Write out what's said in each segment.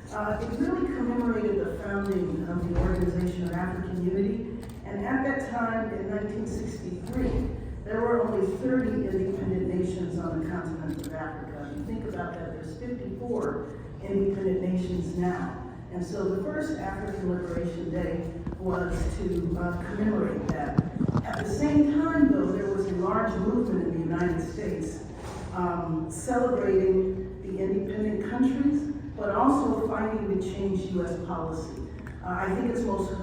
It really commemorated the founding of the Organization of African Unity, and at that time, in 1963, there were only 30 independent nations on the continent of Africa. If you think about that, there's 54 independent nations now. And so the first African Liberation Day was to commemorate that. At the same time, though, there was a large movement in the United States celebrating the independent countries, but also fighting to change U.S. policy. I think it's most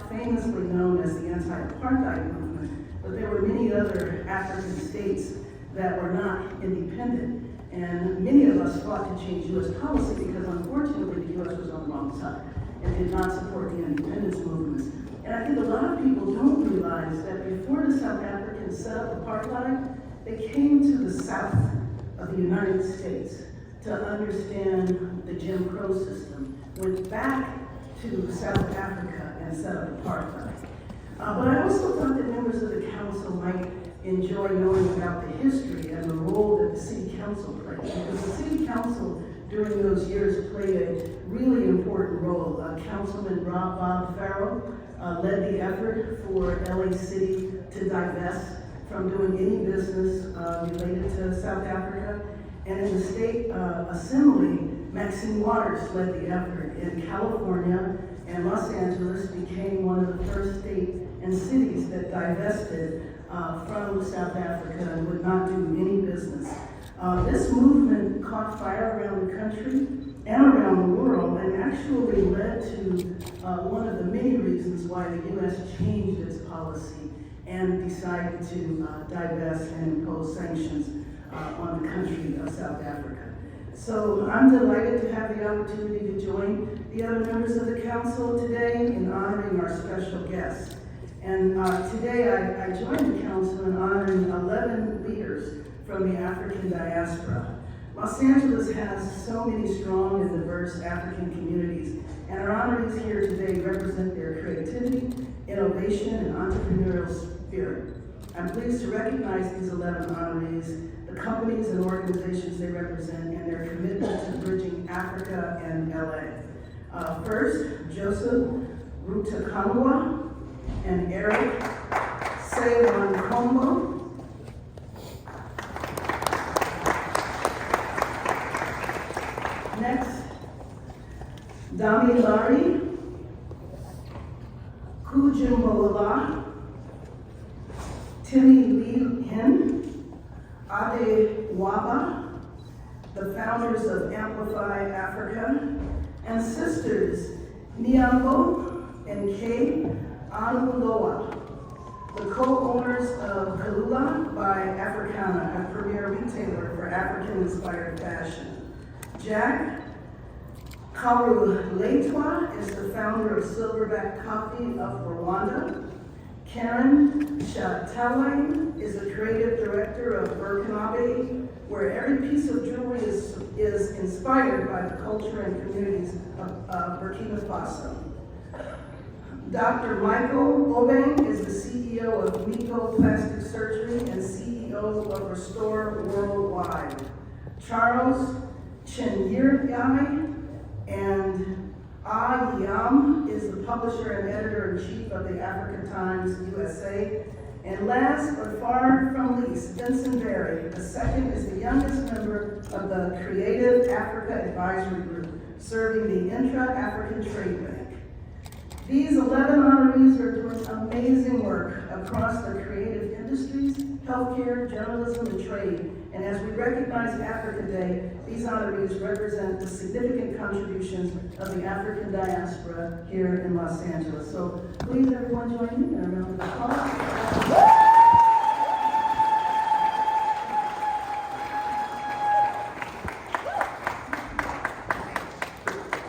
famously known as the anti-apartheid movement, but there were many other African states that were not independent. And many of us fought to change U.S. policy because unfortunately the U.S. was on the wrong side and did not support the independence movements. And I think a lot of people don't realize that before the South Africans set up apartheid, they came to the south of the United States to understand the Jim Crow system, went back to South Africa and set up apartheid. But I also thought that members of the council might enjoy knowing about the history and the role that the city council played. Because the city council during those years played a really important role. Councilman Bob Farrell led the effort for LA City to divest from doing any business related to South Africa. And in the state assembly, Maxine Waters led the effort in California, and Los Angeles became one of the first states and cities that divested from South Africa and would not do any business. This movement caught fire around the country and around the world, and actually led to one of the many reasons why the U.S. changed its policy and decided to divest and impose sanctions on the country of South Africa. So I'm delighted to have the opportunity to join the other members of the council today in honoring our special guest. And today I joined the council in honoring 11 leaders from the African diaspora. Los Angeles has so many strong and diverse African communities, and our honorees here today represent their creativity, innovation, and entrepreneurial spirit. I'm pleased to recognize these 11 honorees, the companies and organizations they represent, and their commitment to bridging Africa and LA. First, Joseph Rutakamwa and Eric Sewankombo. Next, Dami Lari, Kujimbola, Timmy Lee Hin, Ade Waba, the founders of Amplify Africa, and sisters Niambo and Kay Anuloa, the co-owners of Kalula by Africana, a premier retailer for African-inspired fashion. Jack Karuletwa is the founder of Silverback Coffee of Rwanda. Karen Chatelain is the creative director of Burkinabe, where every piece of jewelry is inspired by the culture and communities of Burkina Faso. Dr. Michael Obeng is the CEO of Miko Plastic Surgery and CEO of Restore Worldwide. Charles Chenyirgai and Yam is the publisher and editor-in-chief of the African Times USA. And last but far from least, Vincent Berry, the second, is the youngest member of the Creative Africa Advisory Group, serving the Intra-African Trade Bank. These 11 honorees are doing amazing work across the creative industries, healthcare, journalism, and trade. And as we recognize Africa Day, these honorees represent the significant contributions of the African diaspora here in Los Angeles. So please, everyone, join me in a round of applause.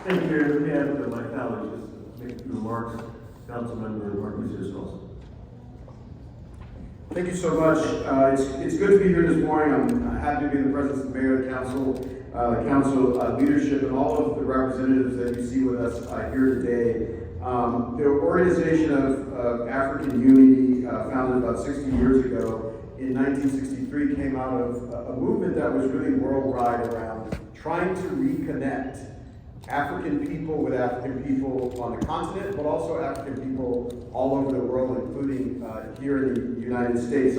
Thank you, Mayor. Let me add my colleagues just make a few remarks. Councilmember Marquez Escalzo. Thank you so much. It's good to be here this morning. I'm happy to be in the presence of the mayor, the council leadership, and all of the representatives that you see with us here today. The Organization of African Unity, founded about 60 years ago in 1963, came out of a movement that was really worldwide around trying to reconnect African people with African people on the continent, but also African people all over the world, including here in the United States.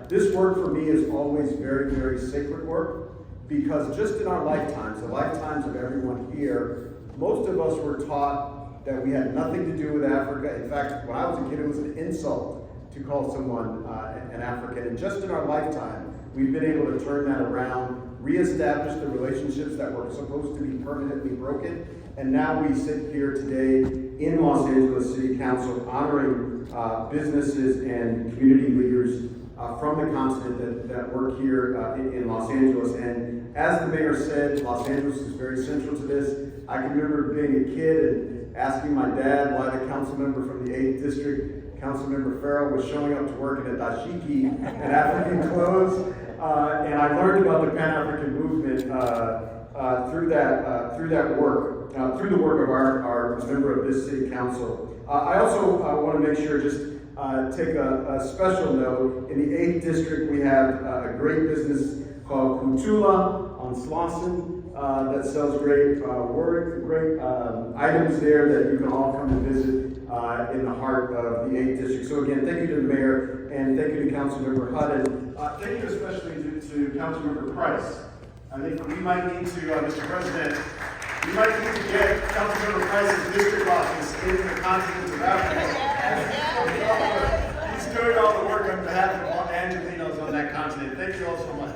This work for me is always very, very sacred work, because just in our lifetimes, the lifetimes of everyone here, most of us were taught that we had nothing to do with Africa. In fact, when I was a kid, it was an insult to call someone an African. And just in our lifetime, we've been able to turn that around, reestablish the relationships that were supposed to be permanently broken. And now we sit here today in Los Angeles City Council honoring businesses and community leaders from the continent that work here in Los Angeles. And as the mayor said, Los Angeles is very central to this. I can remember being a kid and asking my dad why the council member from the 8th District, Councilmember Farrell, was showing up to work in a dashiki and African clothes. And I learned about the Pan-African movement through that work, through the work of our member of this city council. I also want to make sure, just take a special note. In the 8th District, we have a great business called Kutula on Slauson that sells great items there that you can all come and visit in the heart of the 8th District. So again, thank you to the mayor, and thank you to Councilmember Hutton. Thank you especially to Councilmember Price. I think we might need to, Mr. President, we might need to get Councilmember Price's district office in the continent of Africa. He's doing all the work on behalf of Angelinos on that continent. Thank you all so much.